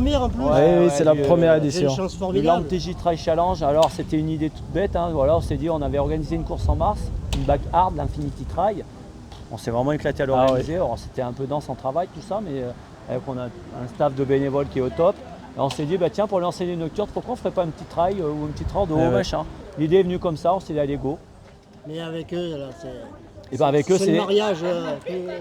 première en plus. Oui, c'est la première édition. Une chance Le formidable. LampTJ Trail Challenge, alors c'était une idée toute bête, hein. Voilà, on s'est dit, on avait organisé une course en mars, une back hard, l'Infinity Trail. On s'est vraiment éclaté à l'organiser, alors c'était un peu dense en travail tout ça, mais on a un staff de bénévoles qui est au top. Et on s'est dit, bah tiens, pour lancer les nocturnes, pourquoi on ne ferait pas un petit trail ou une petite rand de haut machin. L'idée est venue comme ça, on s'est dit allez go. Mais avec eux, là, c'est. Et ben avec eux, c'est le mariage.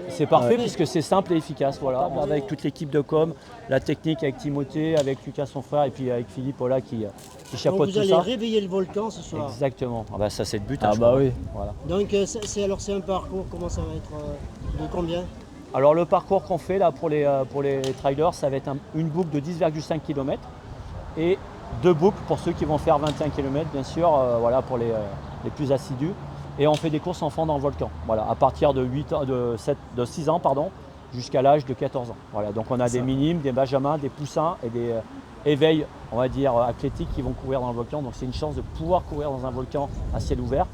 c'est parfait puisque c'est simple et efficace. Voilà. Avec toute l'équipe de com, la technique avec Timothée, avec Lucas son frère et puis avec Philippe Ola qui Donc chapeaute vous tout allez ça. réveiller le volcan ce soir. Exactement. Ah bah ça c'est le but. Ah bah oui. Voilà. Donc c'est un parcours, comment ça va être de combien? Alors le parcours qu'on fait là pour les trailers, ça va être une boucle de 10,5 km et 2 boucles pour ceux qui vont faire 21 km bien sûr, voilà pour les plus assidus. Et on fait des courses enfants dans le volcan, voilà, à partir de 6 ans jusqu'à l'âge de 14 ans. Voilà, donc on a des minimes, des benjamins, des poussins et des éveils, on va dire, athlétiques qui vont courir dans le volcan. Donc c'est une chance de pouvoir courir dans un volcan à ciel ouvert,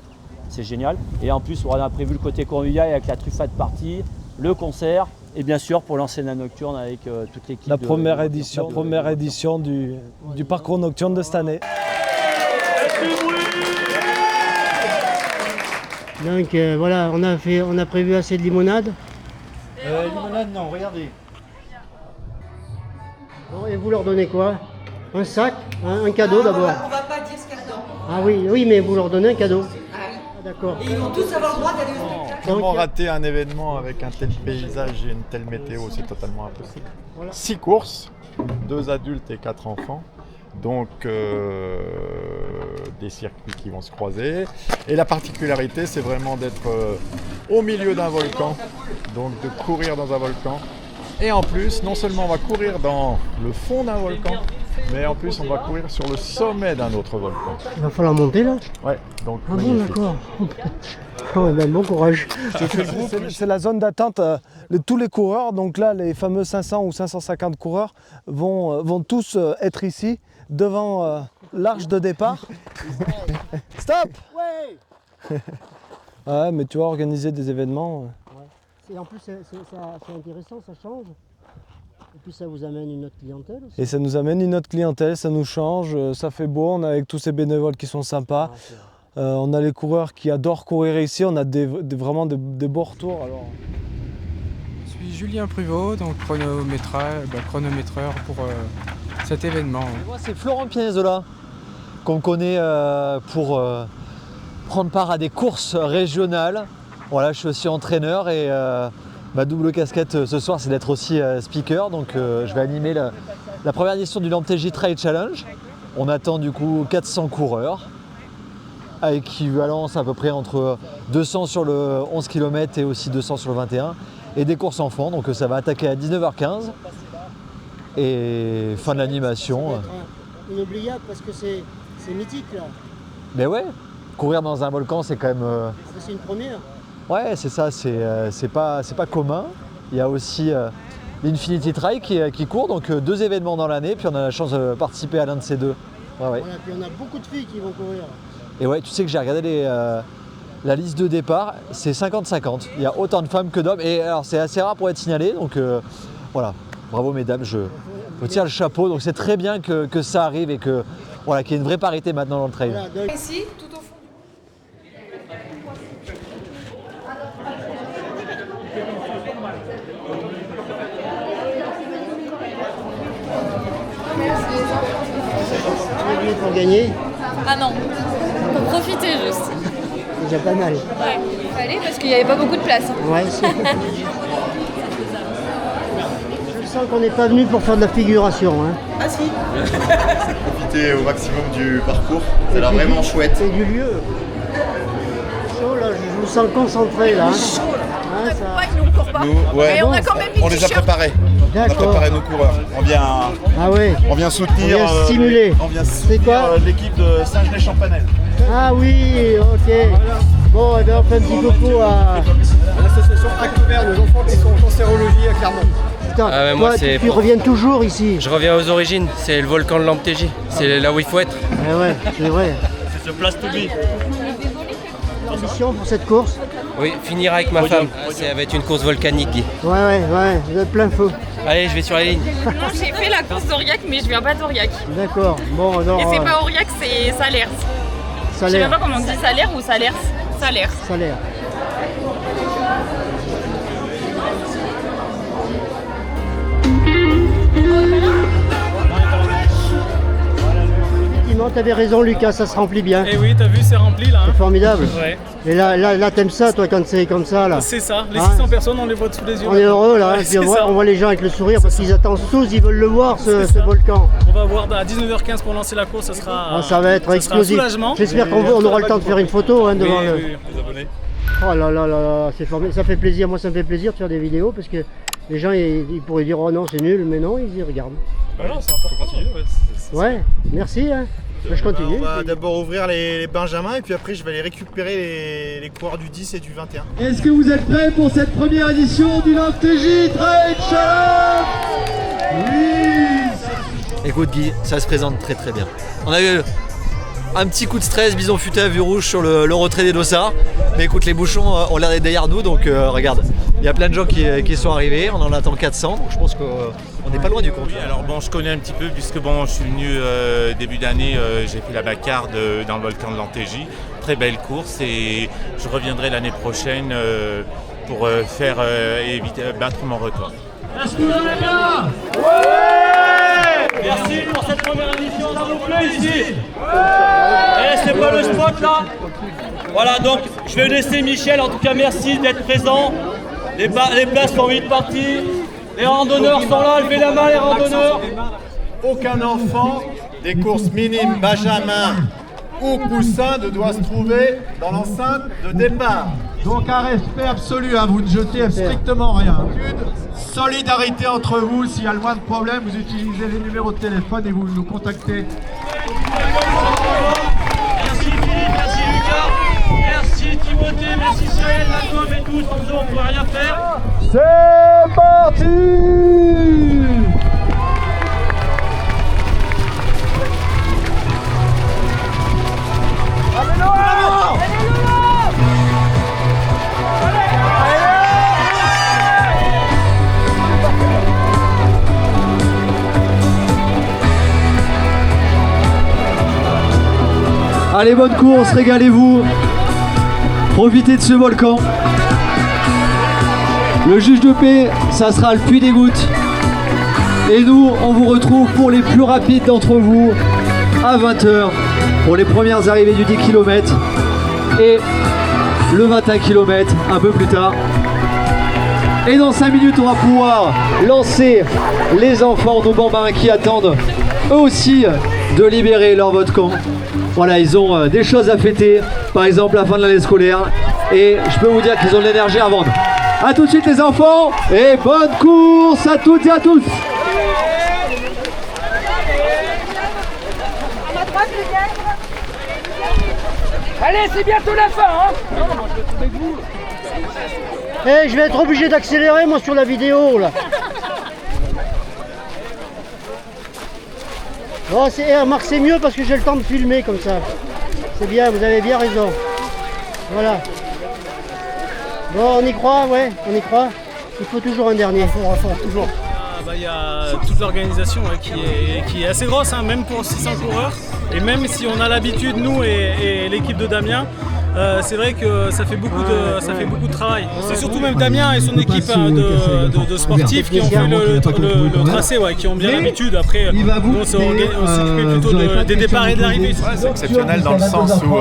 c'est génial. Et en plus, on a prévu le côté convivial avec la truffade party, le concert et bien sûr pour lancer la nocturne avec toute l'équipe. La première édition du parcours nocturne de cette année. Donc voilà, on a prévu assez de limonade. Limonade, non, regardez. Bon, et vous leur donnez quoi? Un sac? Un cadeau d'abord? On va pas dire ce qu'il y a dedans. Ah oui, mais vous leur donnez un cadeau. Ah oui. Ah, d'accord. Et ils vont tous avoir le droit d'aller au spectacle. Comment rater un événement avec un tel paysage et une telle météo? C'est totalement impossible. Voilà. 6 courses, 2 adultes et 4 enfants. Donc des circuits qui vont se croiser. Et la particularité, c'est vraiment d'être au milieu d'un volcan, donc de courir dans un volcan. Et en plus, non seulement on va courir dans le fond d'un volcan, mais en plus on va courir sur le sommet d'un autre volcan. Il va falloir monter là? Ouais, donc Ah bon, magnifique. d'accord. Oh, ben, bon courage. C'est la zone d'attente de tous les coureurs. Donc là, les fameux 500 ou 550 coureurs vont tous être ici, devant l'arche de départ. Stop! Ouais. Ouais, mais tu vois, organiser des événements... Et en plus, c'est intéressant, ça change. Et puis ça vous amène une autre clientèle aussi. Et ça nous amène une autre clientèle, ça nous change, ça fait beau, on est avec tous ces bénévoles qui sont sympas. On a les coureurs qui adorent courir ici, on a vraiment des beaux retours. Alors. Je suis Julien Pruvot, donc chronométreur pour cet événement. Moi, c'est Florent Pinezola, qu'on connaît pour prendre part à des courses régionales. Voilà, je suis aussi entraîneur et ma double casquette ce soir, c'est d'être aussi speaker. Donc je vais animer la première édition du LampTJ Trail Challenge. On attend du coup 400 coureurs, à équivalence à peu près entre 200 sur le 11 km et aussi 200 sur le 21. Et des courses enfants, donc ça va attaquer à 19h15. Et fin de l'animation. Ça va être inoubliable parce que c'est mythique là. Mais ouais, courir dans un volcan, c'est quand même... C'est une première. Ouais, c'est ça, c'est pas commun. Il y a aussi l'Infinity Trail qui court, donc 2 événements dans l'année, puis on a la chance de participer à l'un de ces 2. Ouais. Voilà, puis on a beaucoup de filles qui vont courir. Et ouais, tu sais que j'ai regardé la liste de départ, c'est 50-50. Il y a autant de femmes que d'hommes, et alors c'est assez rare pour être signalé, donc voilà, bravo mesdames, je tire le chapeau. Donc c'est très bien que ça arrive et qu'il y ait une vraie parité maintenant dans le trail. Voilà, donc, Ici, tout au fond. pour gagner, Ah non, pour profiter juste. c'est déjà pas mal. Ouais, il fallait parce qu'il n'y avait pas beaucoup de place. Ouais, je sens qu'on n'est pas venu pour faire de la figuration. Hein. Ah si. Profiter au maximum du parcours, ça a l'air vraiment chouette. C'est du lieu. Chaud là, je vous sens concentré là. Hein. Hein, ça... Ils nous courent pas. Nous, ouais, Mais on a quand même mis on le les a t-shirt. préparés. On a D'accord. préparé nos coureurs. On vient Ah ouais. soutenir, On vient stimuler. on vient C'est quoi soutenir l'équipe de Saint-Genès-Champanel. Ah oui, ok. Bon, et bien on fait un petit coucou à l'association Acte Vert, les enfants qui sont en cancérologie à Clermont. Putain, Ah, moi, toi, c'est tu reviens toujours ici. Je reviens aux origines, c'est le volcan de LampTJ, c'est là où il faut être. Eh ouais, c'est vrai. C'est ce place to be. Ambition pour cette course? Oui, finir avec ma femme. Ça va être une course volcanique, Guy. Ouais, vous êtes plein feu. Allez, je vais sur la ligne. Non, j'ai fait la course d'Aurillac, mais je viens pas d'Aurillac. D'accord. Bon, alors. Et c'est pas Aurillac, c'est Salers. Je sais même pas comment on dit, Salers ou Salers. Salers. Salaire. Effectivement, t'avais raison, Lucas, ça se remplit bien. Et oui, t'as vu, c'est rempli là. C'est formidable. Ouais. Et là t'aimes ça, toi, quand c'est comme ça, là. C'est ça, les 600 personnes, on les voit sous les yeux. On est heureux, là. Ouais, Hein, puis on voit les gens avec le sourire parce qu'ils attendent tous, ils veulent le voir, ce volcan. On va voir à 19h15 pour lancer la course, ça sera, ça va être explosif. J'espère qu'on aura le temps de faire une photo devant le... Oui. Oh là là là là, c'est formidable. Ça fait plaisir, moi ça me fait plaisir de faire des vidéos parce que les gens ils pourraient dire oh non c'est nul, mais non, ils y regardent. Bah non, c'est important. Continuer, ouais, merci. Hein. Je continue. On va d'abord ouvrir les benjamins et puis après je vais aller récupérer les coureurs du 10 et du 21. Est-ce que vous êtes prêts pour cette première édition du LampTJ Trail Challenge? Oui. Écoute Guy, ça se présente très très bien. On a eu un petit coup de stress, bison futé à vue rouge sur le retrait des dossards. Mais écoute, les bouchons ont l'air d'être derrière nous, donc regarde, il y a plein de gens qui sont arrivés, on en attend 400, donc je pense qu'on n'est pas loin du compte. Oui, alors bon, je connais un petit peu puisque bon, je suis venu début d'année, j'ai fait la Bacarde dans le volcan de l'Antégis. Très belle course et je reviendrai l'année prochaine pour faire battre mon record. Est-ce que vous allez bien? Merci pour cette première édition, s'il vous plaît, ici. Eh, c'est pas le spot là. Voilà, donc je vais laisser Michel, en tout cas merci d'être présent. Les places sont vite parties. Les randonneurs sont là, levez la main les randonneurs. Aucun enfant des courses minimes Benjamin ou Poussin ne doit se trouver dans l'enceinte de départ. Donc un respect absolu, hein, vous ne jetez strictement rien. Solidarité entre vous, s'il y a le moindre problème, vous utilisez les numéros de téléphone et vous nous contactez. Merci Philippe, merci Lucas, merci Timothée, merci Cyril, la com et tout, sans eux on ne pourrait rien faire. C'est parti! Allez, bonne course, régalez-vous. Profitez de ce volcan. Le juge de paix, ça sera le Puy des Gouttes. Et nous, on vous retrouve pour les plus rapides d'entre vous à 20h pour les premières arrivées du 10 km et le 21 km un peu plus tard. Et dans 5 minutes, on va pouvoir lancer les enfants, nos bambins qui attendent eux aussi de libérer leur volcan. Voilà, ils ont des choses à fêter, par exemple la fin de l'année scolaire. Et je peux vous dire qu'ils ont de l'énergie à vendre. A tout de suite les enfants et bonne course à toutes et à tous. Allez, c'est bientôt la fin, hein. Eh, je vais être obligé d'accélérer moi sur la vidéo là. Oh, remarque, c'est mieux parce que j'ai le temps de filmer comme ça. C'est bien, vous avez bien raison. Voilà. Bon, on y croit, ouais, on y croit. Il faut toujours un dernier. À fond, toujours. Il y a toute l'organisation qui est assez grosse, hein, même pour 600 coureurs. Et même si on a l'habitude, nous et l'équipe de Damien, c'est vrai que ça fait beaucoup de travail. C'est surtout même Damien et son équipe de sportifs qui ont fait le tracé, qui ont bien l'habitude. Après, nous, on s'occupe plutôt des départs et de l'arrivée. C'est exceptionnel dans le sens où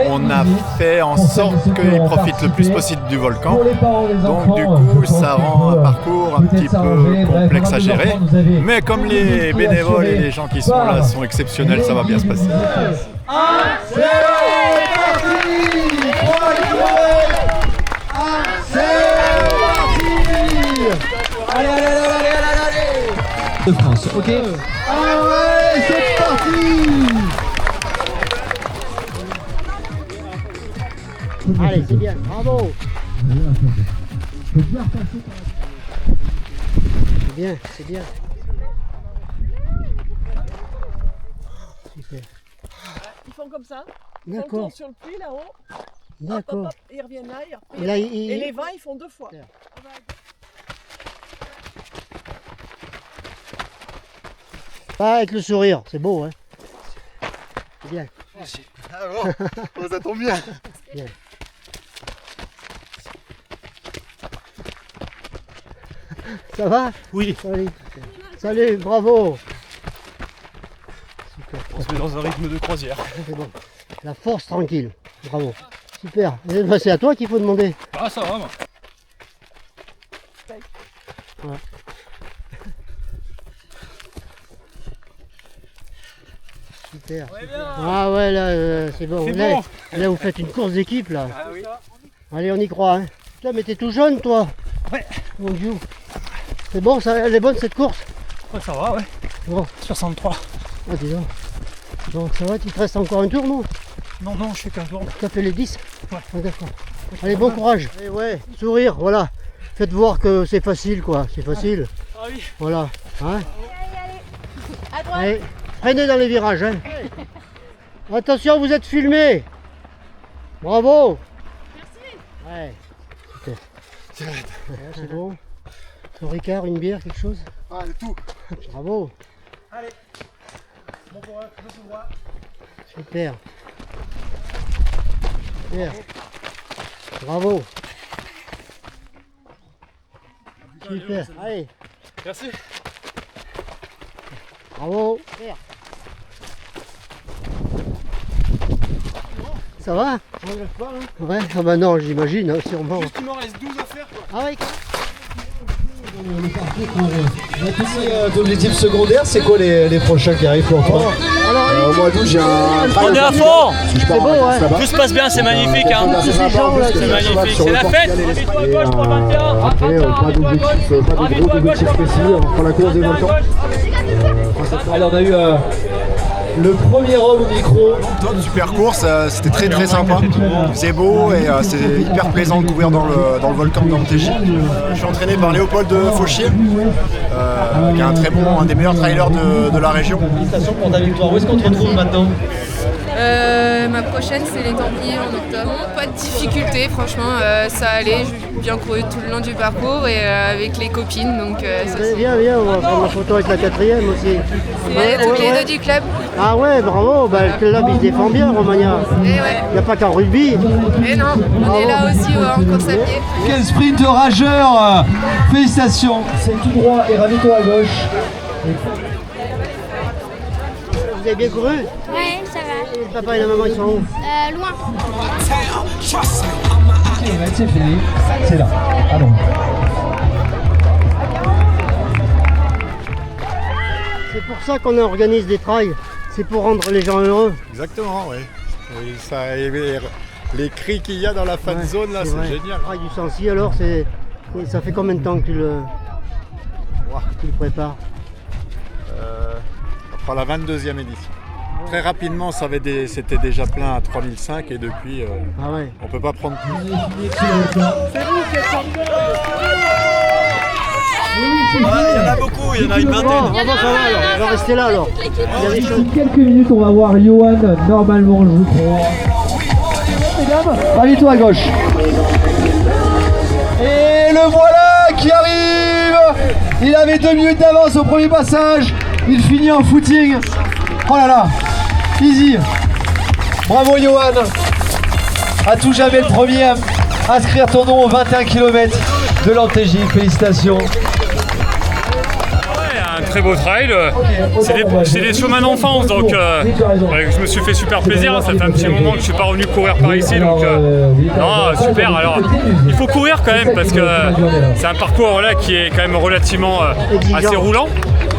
on a fait en sorte qu'ils profitent le plus possible du volcan. Donc du coup, ça rend un parcours un petit peu complexe à gérer. Mais comme les bénévoles et les gens qui sont là sont exceptionnels, ça va bien se passer. C'est parti! 3 km! C'est parti! Allez! De France, ok? Allez, c'est parti! Allez, c'est bien, bravo! C'est bien, c'est bien. Super. Ils font comme ça. D'accord. Sur le puits là-haut. D'accord. Ils reviennent là, Et là, et les 20, ils font 2 fois. Pas avec le sourire, c'est beau, hein. C'est bien. Ah bon, ça tombe bien. Bien. Ça va? Oui. Salut. Salut, bravo. Super. On se met dans un rythme de croisière. C'est bon. La force tranquille. Bravo. Super. Et ben, c'est à toi qu'il faut demander. Ah, ça va, moi. Ouais. Super. Ah ouais, là, c'est bon. C'est Là, bon. là, vous faites une course d'équipe, là. Ah oui. Allez, on y croit. Hein. Putain, mais t'es tout jeune, toi. Ouais. Mon Dieu. C'est bon, ça, elle est bonne, cette course? Ouais, ça va, ouais. Bon. 63. Ah, dis donc. Donc, ça va, tu te restes encore un tour, non? Non, non, je fais qu'un tour. Tu as fait les 10? Ouais. Ah, d'accord. Allez, bon courage. Et ouais, sourire, voilà. Faites voir que c'est facile, quoi. C'est facile. Ah oui. Voilà. Hein? À droite. Allez, freinez dans les virages. Hein. Attention, vous êtes filmés. Bravo. Merci. Ouais. Super. Ouais, c'est bon. Ton Ricard, une bière, quelque chose? Ah, tout. Bravo. Allez. Bon courage, je te vois. Super. Super. Bravo. Super. Allez. Merci. Bravo. Ça va? Ouais, ah bah non, j'imagine, hein, sûrement. Juste, il m'en reste 12 à faire, quoi. Ah oui. D'objectifs secondaires, c'est quoi les prochains qui arrivent pour toi? Au mois d'août, j'ai un. On est à fond. C'est beau, hein. Tout se passe bien, c'est magnifique. Hein. Tous ces gens là, C'est magnifique, c'est la fête. Ravis-toi à gauche pour le 21. Après, pas de gros objectifs précis, on prend la course des volcans. Alors on a eu le premier homme au micro. Super course, c'était très sympa. C'est beau et c'est hyper plaisant de courir dans le volcan de l'Antégis. Je suis entraîné par Léopold Fauchier, qui est un des meilleurs trailers de la région. Félicitations pour ta victoire. Où est-ce qu'on te retrouve maintenant? Ma prochaine, c'est les Templiers en octobre. Pas de difficulté, franchement, ça allait. J'ai bien couru tout le long du parcours et avec les copines, donc ça c'est. Viens, on va prendre la photo avec la 4e aussi. C'est toutes les deux du club. Ah ouais, bravo, bah, le club il se défend bien, Romagna. Et ouais. Il n'y a pas qu'en rugby. Et non, on est là aussi en course à pied. Quel sprint rageur! Félicitations! C'est tout droit et ravito à gauche. Vous avez bien couru? Ouais, ça va. Et le papa et la maman ils sont où? Loin. C'est fini. C'est là. Allons. C'est pour ça qu'on organise des trails. C'est pour rendre les gens heureux. Exactement, oui. Et ça, et les cris qu'il y a dans la fan zone, là, c'est génial. Le trail du Sancy, alors, ça fait combien de temps que tu le prépares? On fera la 22e édition. Très rapidement, c'était déjà plein à 3005 et depuis, on peut pas prendre plus. C'est vous qui êtes champion. Il y en a beaucoup, il y en a une vingtaine. Bon, ça va alors, on va rester là alors. D'ici quelques minutes, on va voir Johan, normalement, je vous crois. Mesdames, ravis-toi à gauche. Et le voilà qui arrive. Il avait 2 minutes d'avance au premier passage. Il finit en footing. Oh là là, easy. Bravo Johan. À tout jamais le premier à inscrire ton nom aux 21 km de l'Antégis. Félicitations. Un très beau trail, c'est des chemins d'enfance, donc je me suis fait super plaisir. Ça fait un petit moment que je suis pas revenu courir par ici, donc non, super. Alors il faut courir quand même parce que c'est un parcours là qui est quand même relativement assez roulant.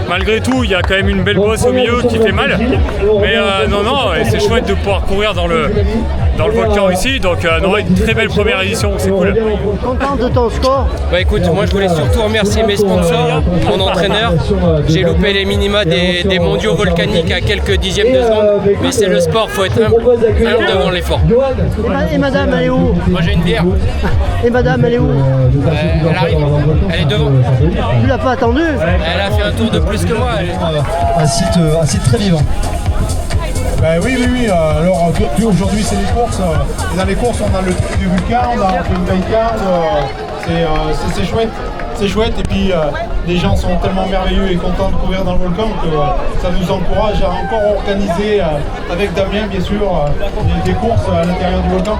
Malgré tout, il y a quand même une belle bosse au milieu qui fait mal, mais non, c'est chouette de pouvoir courir dans le volcan ici, donc une très belle première édition, c'est cool. Content de ton score? Bah écoute, moi je voulais surtout remercier mes sponsors, mon entraîneur. J'ai loupé les minima des mondiaux volcaniques à quelques dixièmes de seconde, mais c'est le sport, faut être humble devant l'effort. Et madame, elle est où? Moi j'ai une bière. Et madame, elle est où? Elle arrive, elle est devant. Tu l'as pas attendue? Elle a fait un tour de plus que moi. Un site très vivant. Ben oui. Alors aujourd'hui c'est les courses. Et dans les courses on a le truc du Vulcain, on a une belle carte. C'est chouette. C'est chouette et puis les gens sont tellement merveilleux et contents de courir dans le volcan que ça nous encourage à encore organiser avec Damien bien sûr des courses à l'intérieur du volcan.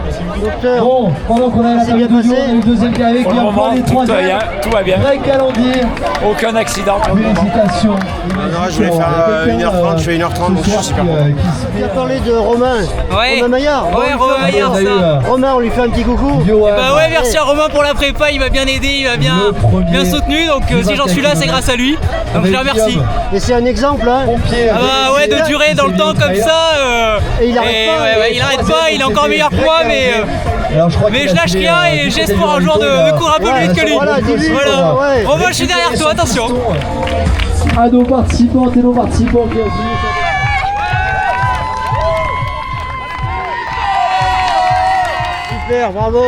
Bon, pendant qu'on a la table de jour, on a le deuxième qui arrive, qui reprend les troisièmes. Tout va bien. Greg Calandier. Aucun accident. Félicitations. Non, je voulais faire 1h30, je fais 1h30 donc je suis super content. Tu as parlé de Romain. Ouais. Romain Maillard. Ouais, Romain Maillard, ça. Romain, on lui fait un petit coucou. Bah ouais, merci à Romain pour la prépa, il m'a bien aidé, il m'a bien soutenu, donc si j'en suis là, c'est grâce à lui. Donc je le remercie. Et c'est un exemple, hein. Ah bah ouais, de durer dans le temps comme ça. Et il arrête pas. Il est encore meilleur que moi, mais je lâche rien et j'ai espoir un jour de courir un peu plus vite que lui. Voilà. Romain, je suis derrière toi, attention. À nos participantes et nos participants qui ont suivi. Super, bravo.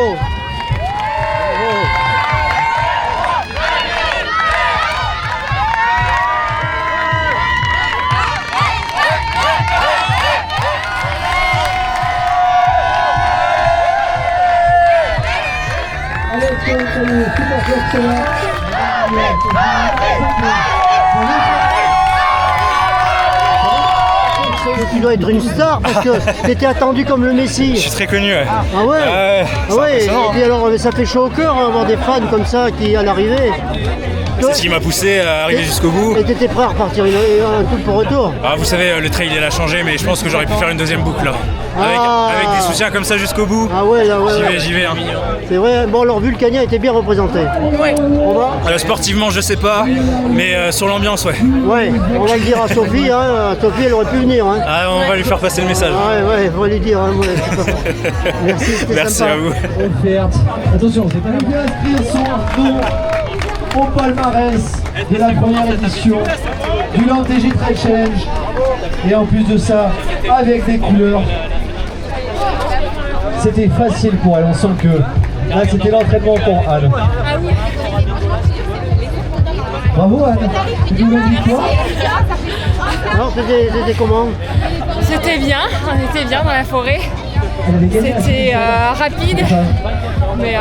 Tu dois être une star parce que t'étais attendu comme le Messi. Je suis très connu, ouais. Ah ouais. Et puis alors ça fait chaud au cœur hein, avoir des fans comme ça qui à l'arrivée. C'est ce qui m'a poussé à arriver jusqu'au bout. Et t'étais prêt à repartir un tour pour retour. Ah, vous savez, le trail il a changé, mais je pense que j'aurais pu faire une deuxième boucle là. Avec des soutiens comme ça jusqu'au bout. Ah ouais, là ouais. J'y vais. Hein. C'est vrai, bon alors Vulcania était bien représenté. Ouais. On va sportivement je sais pas, mais sur l'ambiance ouais. Ouais, on va le dire à Sophie, hein. Sophie elle aurait pu venir. Hein. Ah, on va lui faire passer le message. Ouais, faut lui dire. Hein, merci, c'était Merci sympa. à vous. Attention, c'est pas bien inscrire son nom au palmarès de la première édition du LanTG Trail Challenge. Et en plus de ça, avec des couleurs, c'était facile pour elle. On sent que là, c'était l'entraînement pour Anne. Bravo Anne. Tu nous l'as dit quoi? Alors c'était comment? C'était bien, on était bien dans la forêt. C'était rapide, mais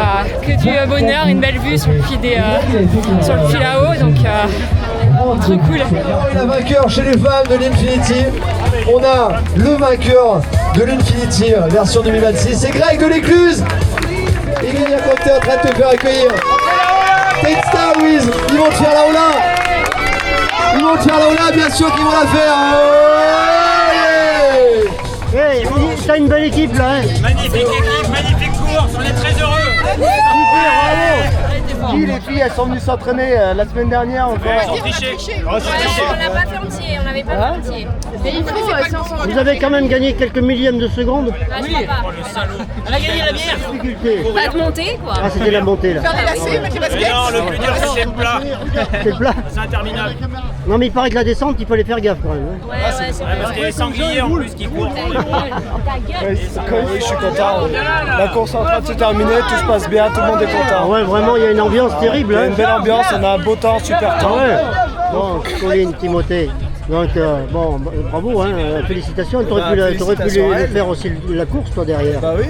que du bonheur, une belle vue sur le pied là-haut, donc trop cool. La vainqueur chez les femmes de l'Infinity, on a le vainqueur de l'Infinity version 2026, c'est Greg de l'Écluse. Il gagne quand tu es en train de te faire accueillir. T'es une star Louise, ils vont te faire la Ola. Ils vont te faire la Ola, bien sûr qu'ils vont la faire. Hey, t'as une belle équipe là hein. Magnifique équipe, magnifique course, on est très heureux. Super, bravo. Les filles elles sont venues s'entraîner la semaine dernière encore. Elles ont triché. On n'a pas fait entier, on n'avait pas fait entier. Mais il faut, Vous avez quand même gagné quelques millièmes de seconde. je crois pas. Oh le salaud. Elle a gagné la bière. Difficulté. Pas de montée quoi. Ah c'était la montée là. Faire des lacets, mettre les baskets. Non, le plus dur c'est le plat. C'est le plat. C'est interminable. Non mais il paraît que la descente il fallait faire gaffe quand même. Hein. Ouais, c'est Parce qu'il y a les sangliers en plus qui courent. Oui, je suis content. La course est en train de se terminer, tout se passe bien, tout le monde est Ah content. ouais vraiment il y a une ambiance terrible. Il y a Hein. une belle ambiance, on a un beau temps, super Ah temps. ouais. Bon, Colline, Timothée. Donc bon, bravo, hein, félicitations. T'aurais pu le faire aussi la course toi derrière. Bah oui.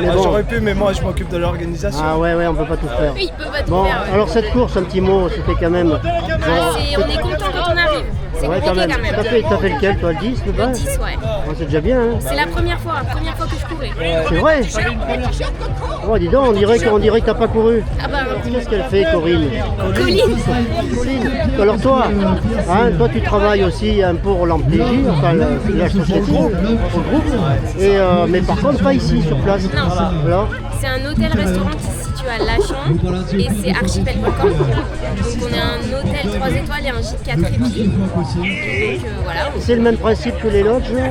Mais bon. J'aurais pu, mais moi je m'occupe de l'organisation. Ah ouais, on peut pas tout faire. Oui, il peut pas tout Bon, faire. Ouais. alors cette course, un petit mot, c'était quand même. On est content quand on arrive. C'est Ouais, compliqué quand même. T'as fait lequel toi, le 10 le 20 Le 10, ouais. Ouais, c'est déjà bien, hein. C'est la première fois que je courais. C'est vrai. Oh, dis donc, on dirait que t'as pas couru. Ah bah, Qu'est-ce qu'elle fait, Corinne? Colline. Alors toi, toi tu travailles aussi un peu au LanTG, enfin l'association, au groupe, et, mais par contre pas ici sur place. Non. Alors, C'est un hôtel-restaurant qui se situe à Lachamp et c'est Archipel Volcan. Donc on est un hôtel 3 étoiles et un gîte 4 épis. Et donc voilà. c'est le même principe que les lodges là?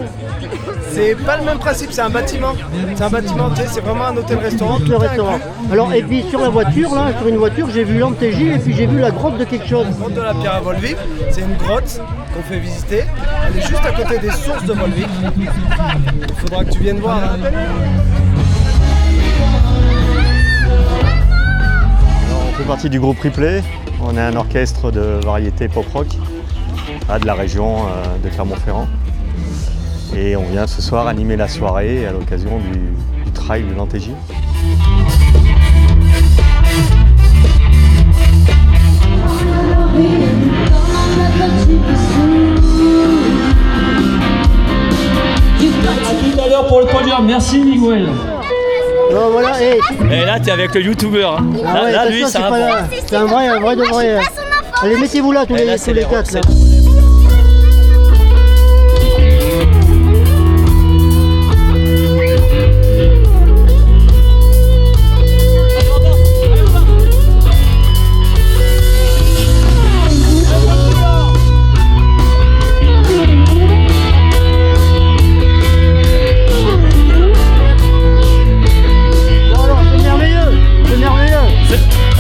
C'est pas le même principe, c'est un bâtiment. C'est un bâtiment, tu sais, c'est vraiment un hôtel-restaurant. Le restaurant. Alors, et puis sur la voiture, là, sur une voiture, j'ai vu LanTG et puis j'ai vu la grotte de quelque chose. La grotte de la pierre à Volvic, c'est une grotte qu'on fait visiter. Elle est juste à côté des sources de Volvic. Il faudra que tu viennes voir. Hein. On fait partie du groupe Ripley. On est un orchestre de variété pop-rock de la région de Clermont-Ferrand. Et on vient ce soir animer la soirée à l'occasion du trail de l'Antégie. A tout à l'heure pour le podium, merci Miguel. Non, voilà, Et là, t'es avec le youtubeur. Hein. Ah ouais, là lui, c'est un vrai de vrai. Allez, mettez-vous là tous les 4. Là.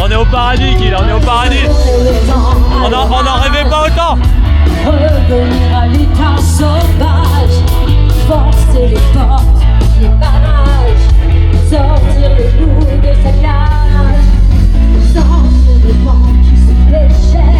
On est au paradis, Guy, on est au paradis. On n'en rêvait pas autant. Revenir à l'état sauvage, forcer les portes, les barrages, sortir le loup de sa cage, sentir le vent qui se déchaîne.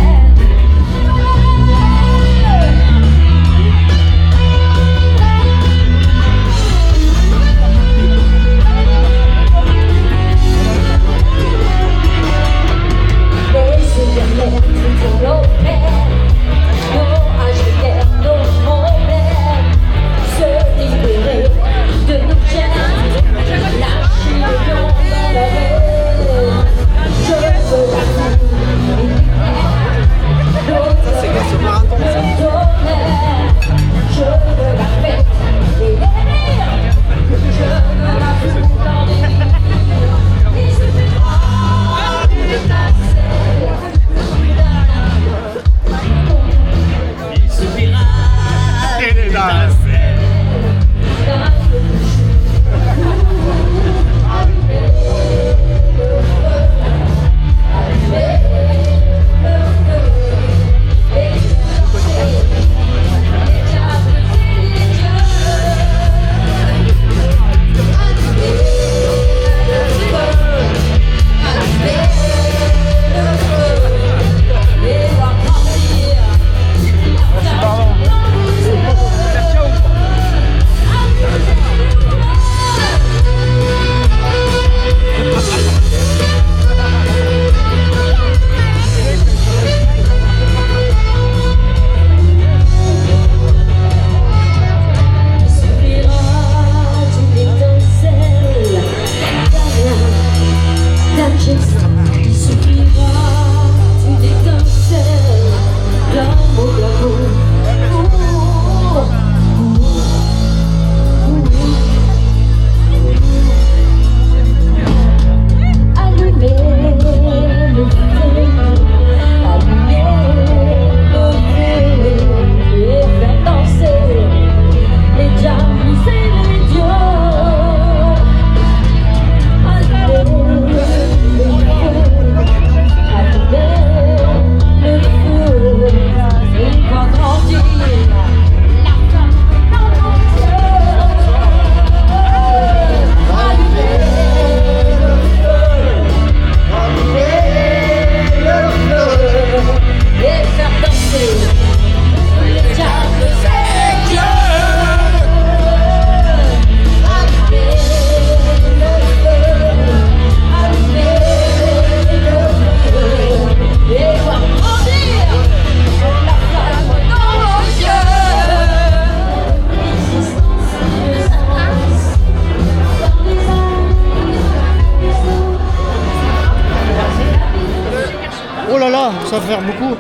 Oh là là, ça va faire beaucoup.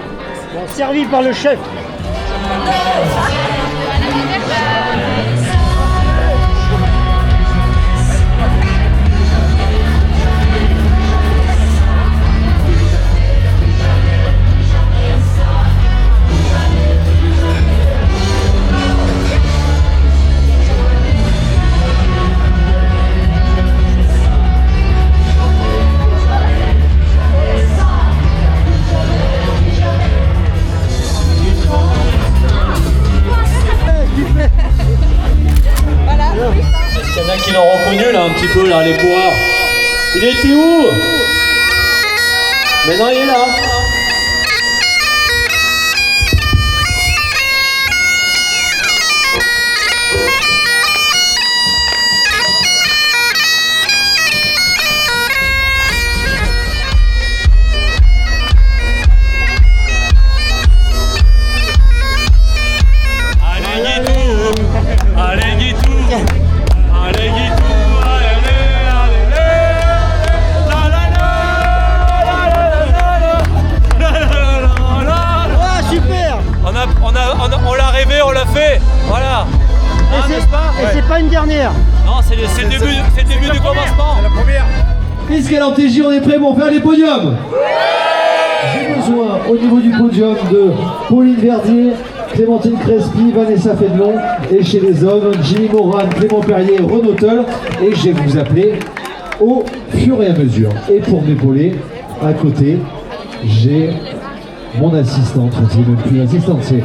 Bon, servi par le chef. Il y en a qui l'ont reconnu là un petit peu là, les coureurs. Il était où? Mais non, il est là. c'est le début du commencement. C'est la première. Puisqu'à l'MTJ, on est prêt pour faire les podiums. J'ai besoin au niveau du podium de Pauline Verdier, Clémentine Crespi, Vanessa Fédelon, et chez les hommes, Jimmy Moran, Clément Perrier, Renaud Toll, et je vais vous appeler au fur et à mesure. Et pour m'épauler, à côté, j'ai mon assistante, enfin, c'est même plus l'assistante, c'est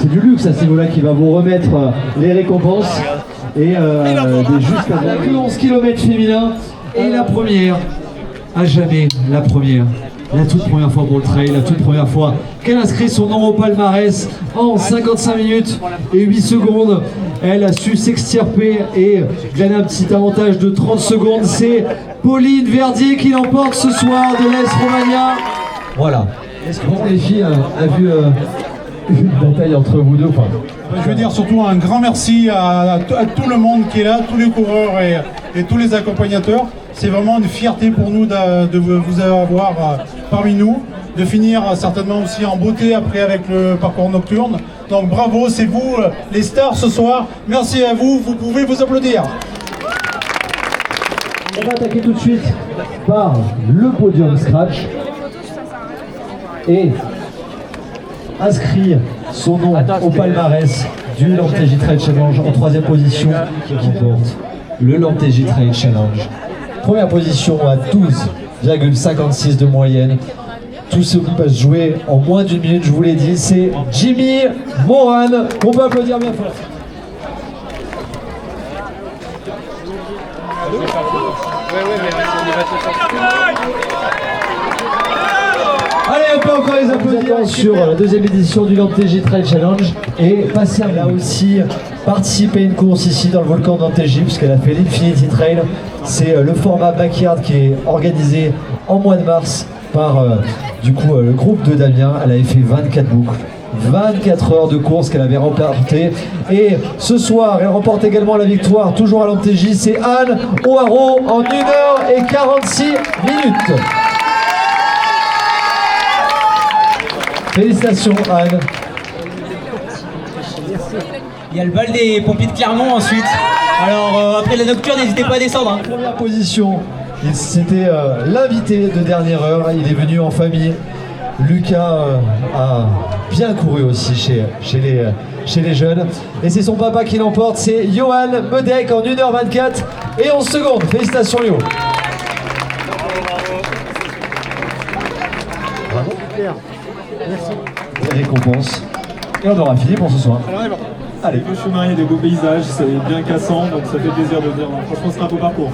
du luxe à ce niveau-là qui va vous remettre les récompenses. Et juste avant, 11 km féminin, et la première, à jamais, la première. La toute première fois pour le trail, la toute première fois qu'elle inscrit son nom au palmarès en 55 minutes et 8 secondes. Elle a su s'extirper et gagner un petit avantage de 30 secondes. C'est Pauline Verdier qui l'emporte ce soir de l'Est Romagna. Voilà. Est-ce que les filles a vu une bataille entre vous deux ou pas? Je veux dire surtout un grand merci à tout le monde qui est là, tous les coureurs et tous les accompagnateurs. C'est vraiment une fierté pour nous de vous avoir parmi nous, de finir certainement aussi en beauté après avec le parcours nocturne. Donc bravo, c'est vous les stars ce soir. Merci à vous, vous pouvez vous applaudir. On va attaquer tout de suite par le podium scratch et inscrire son nom au palmarès du LAMTJ Trail Challenge en 3e position qui remporte le LAMTJ Trail Challenge. Première position à 12,56 de moyenne. Tout ce qui peut se jouer en moins d'une minute, je vous l'ai dit, c'est Jimmy Moran, qu'on peut applaudir bien fort. Allez, on peut encore les applaudir sur la 2e édition du LAMTJ Trail Challenge. Et passer là aussi participer à une course ici dans le volcan d'Antégis, puisqu'elle a fait l'Infinity Trail. C'est le format backyard qui est organisé en mois de mars par le groupe de Damien. Elle avait fait 24 boucles, 24 heures de course qu'elle avait remportées. Et ce soir, elle remporte également la victoire, toujours à l'Antégis. C'est Anne O'Haraud en 1h46 minutes. Félicitations Anne. Il y a le bal des pompiers de Clermont ensuite. Alors après la nocturne, n'hésitez pas à descendre. Hein. Première position, c'était l'invité de dernière heure. Il est venu en famille. Lucas a bien couru aussi chez les jeunes. Et c'est son papa qui l'emporte. C'est Johan Medek en 1h24 et 11 secondes. Félicitations Yo. Bravo. Merci. Les récompenses. Et on aura fini pour ce soir. Alors on est bon. Allez. Le chemin, il y a des beaux paysages, c'est bien cassant, donc ça fait plaisir de dire. Franchement, c'est un beau parcours.